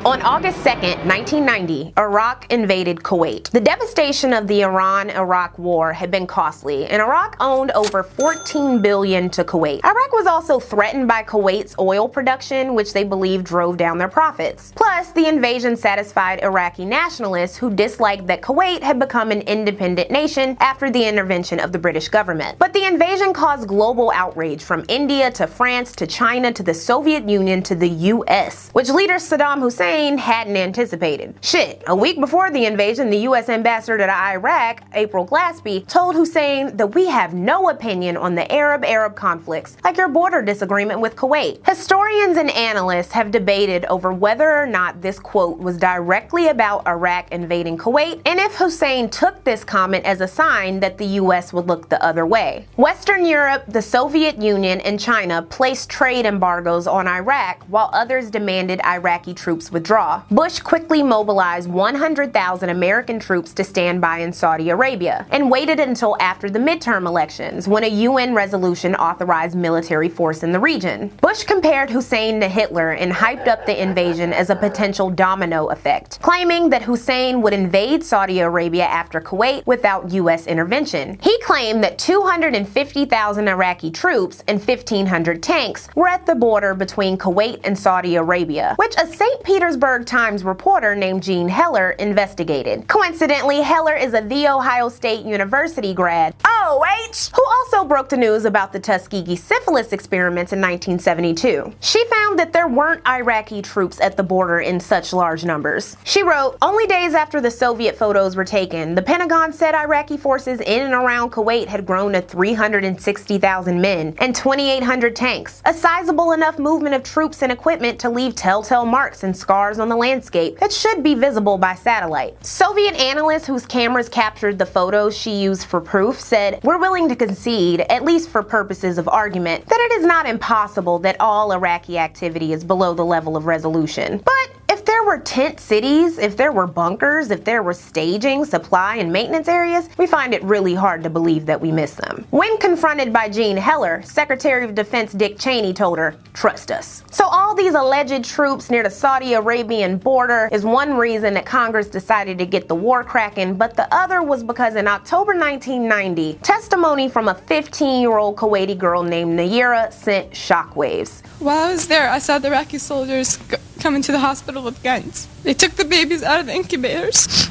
On August 2nd, 1990, Iraq invaded Kuwait. The devastation of the Iran-Iraq war had been costly, and Iraq owned over $14 billion to Kuwait. Iraq was also threatened by Kuwait's oil production, which they believed drove down their profits. Plus, the invasion satisfied Iraqi nationalists who disliked that Kuwait had become an independent nation after the intervention of the British government. But the invasion caused global outrage from India to France to China to the Soviet Union to the US, which leader Saddam Hussein hadn't anticipated. Shit, a week before the invasion, the US ambassador to Iraq, April Glaspie, told Hussein that we have no opinion on the Arab-Arab conflicts, like your border disagreement with Kuwait. Historians and analysts have debated over whether or not this quote was directly about Iraq invading Kuwait, and if Hussein took this comment as a sign that the US would look the other way. Western Europe, the Soviet Union, and China placed trade embargoes on Iraq, while others demanded Iraqi troops withdraw. Bush quickly mobilized 100,000 American troops to stand by in Saudi Arabia, and waited until after the midterm elections, when a UN resolution authorized military force in the region. Bush compared Hussein to Hitler and hyped up the invasion as a potential domino effect, claiming that Hussein would invade Saudi Arabia after Kuwait without US intervention. He claimed that 250,000 Iraqi troops and 1,500 tanks were at the border between Kuwait and Saudi Arabia, which a St. Petersburg Times reporter named Gene Heller investigated. Coincidentally, Heller is a The Ohio State University grad, who also broke the news about the Tuskegee syphilis experiments in 1972. She found that there weren't Iraqi troops at the border in such large numbers. She wrote, "Only days after the Soviet photos were taken, the Pentagon said Iraqi forces in and around Kuwait had grown to 360,000 men and 2,800 tanks, a sizable enough movement of troops and equipment to leave telltale marks and scars on the landscape that should be visible by satellite." Soviet analysts whose cameras captured the photos she used for proof said, "We're willing to concede, at least for purposes of argument, that it is not impossible that all Iraqi activity is below the level of resolution. But if there were tent cities, if there were bunkers, if there were staging, supply, and maintenance areas, we find it really hard to believe that we miss them." When confronted by Gene Heller, Secretary of Defense Dick Cheney told her, "Trust us." So all these alleged troops near the Saudi Arabian border is one reason that Congress decided to get the war cracking, but the other was because in October 1990, testimony from a 15-year-old Kuwaiti girl named Nayirah sent shockwaves. "While I was there, I saw the Iraqi soldiers come into the hospital with guns. They took the babies out of the incubators.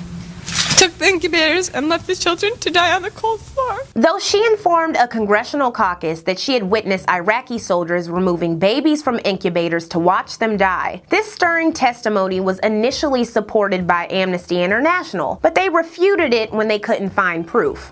Took the incubators and left the children to die on the cold floor." Though she informed a congressional caucus that she had witnessed Iraqi soldiers removing babies from incubators to watch them die, this stirring testimony was initially supported by Amnesty International, but they refuted it when they couldn't find proof.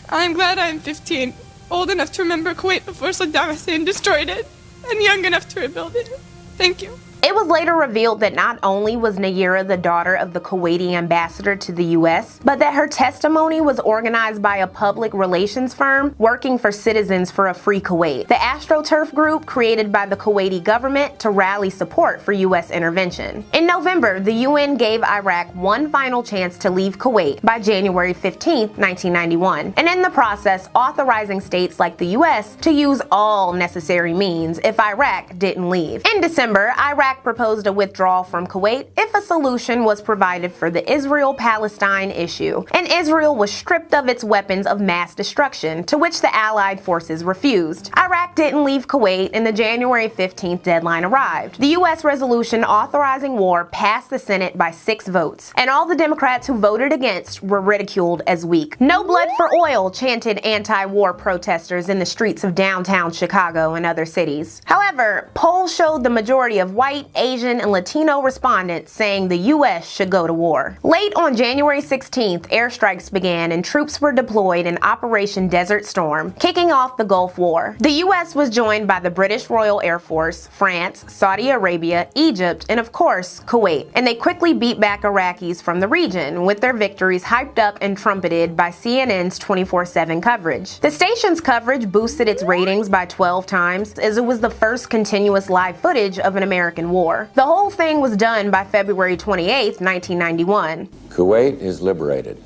"I'm glad I'm 15, old enough to remember Kuwait before Saddam Hussein destroyed it, and young enough to rebuild it. Thank you." It was later revealed that not only was Nayirah the daughter of the Kuwaiti ambassador to the US, but that her testimony was organized by a public relations firm working for Citizens for a Free Kuwait, the AstroTurf group created by the Kuwaiti government to rally support for US intervention. In November, the UN gave Iraq one final chance to leave Kuwait by January 15, 1991, and in the process authorizing states like the US to use all necessary means if Iraq didn't leave. In December, Iraq proposed a withdrawal from Kuwait if a solution was provided for the Israel-Palestine issue, and Israel was stripped of its weapons of mass destruction, to which the Allied forces refused. Iraq didn't leave Kuwait, and the January 15th deadline arrived. The U.S. resolution authorizing war passed the Senate by 6 votes, and all the Democrats who voted against were ridiculed as weak. "No blood for oil," chanted anti-war protesters in the streets of downtown Chicago and other cities. However, polls showed the majority of white, Asian, and Latino respondents saying the U.S. should go to war. Late on January 16th, airstrikes began and troops were deployed in Operation Desert Storm, kicking off the Gulf War. The U.S. was joined by the British Royal Air Force, France, Saudi Arabia, Egypt, and of course, Kuwait. And they quickly beat back Iraqis from the region, with their victories hyped up and trumpeted by CNN's 24/7 coverage. The station's coverage boosted its ratings by 12 times, as it was the first continuous live footage of an American war. The whole thing was done by February 28, 1991. Kuwait is liberated.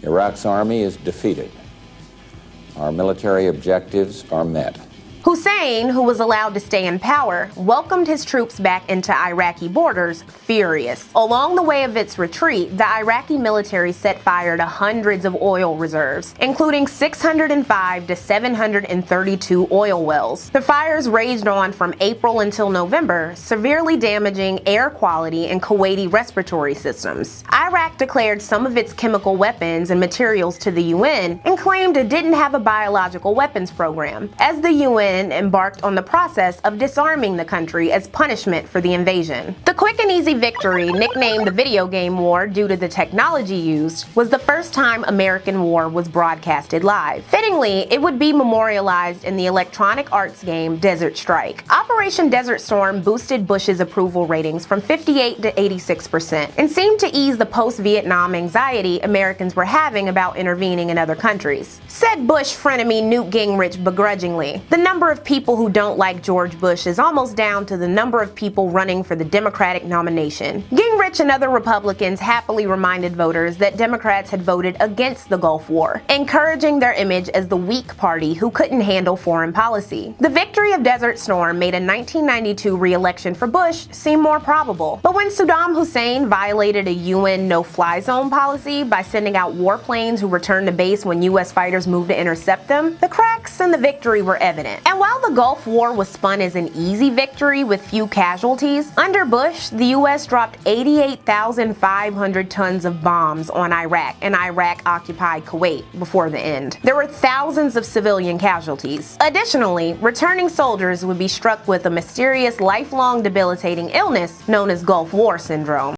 Iraq's army is defeated. Our military objectives are met. Hussein, who was allowed to stay in power, welcomed his troops back into Iraqi borders, furious. Along the way of its retreat, the Iraqi military set fire to hundreds of oil reserves, including 605 to 732 oil wells. The fires raged on from April until November, severely damaging air quality and Kuwaiti respiratory systems. Iraq declared some of its chemical weapons and materials to the UN and claimed it didn't have a biological weapons program, as the UN embarked on the process of disarming the country as punishment for the invasion. The quick and easy victory, nicknamed the video game war due to the technology used, was the first time American war was broadcasted live. Fittingly, it would be memorialized in the electronic arts game Desert Strike. Operation Desert Storm boosted Bush's approval ratings from 58 to 86% and seemed to ease the post-Vietnam anxiety Americans were having about intervening in other countries. Said Bush frenemy Newt Gingrich begrudgingly, "The number of people who don't like George Bush is almost down to the number of people running for the Democratic nomination." Gingrich and other Republicans happily reminded voters that Democrats had voted against the Gulf War, encouraging their image as the weak party who couldn't handle foreign policy. The victory of Desert Storm made a 1992 re-election for Bush seem more probable. But when Saddam Hussein violated a UN no-fly zone policy by sending out warplanes who returned to base when US fighters moved to intercept them, the cracks in the victory were evident. And while the Gulf War was spun as an easy victory with few casualties, under Bush, the US dropped 88,500 tons of bombs on Iraq, and Iraq occupied Kuwait before the end. There were thousands of civilian casualties. Additionally, returning soldiers would be struck with a mysterious lifelong debilitating illness known as Gulf War syndrome.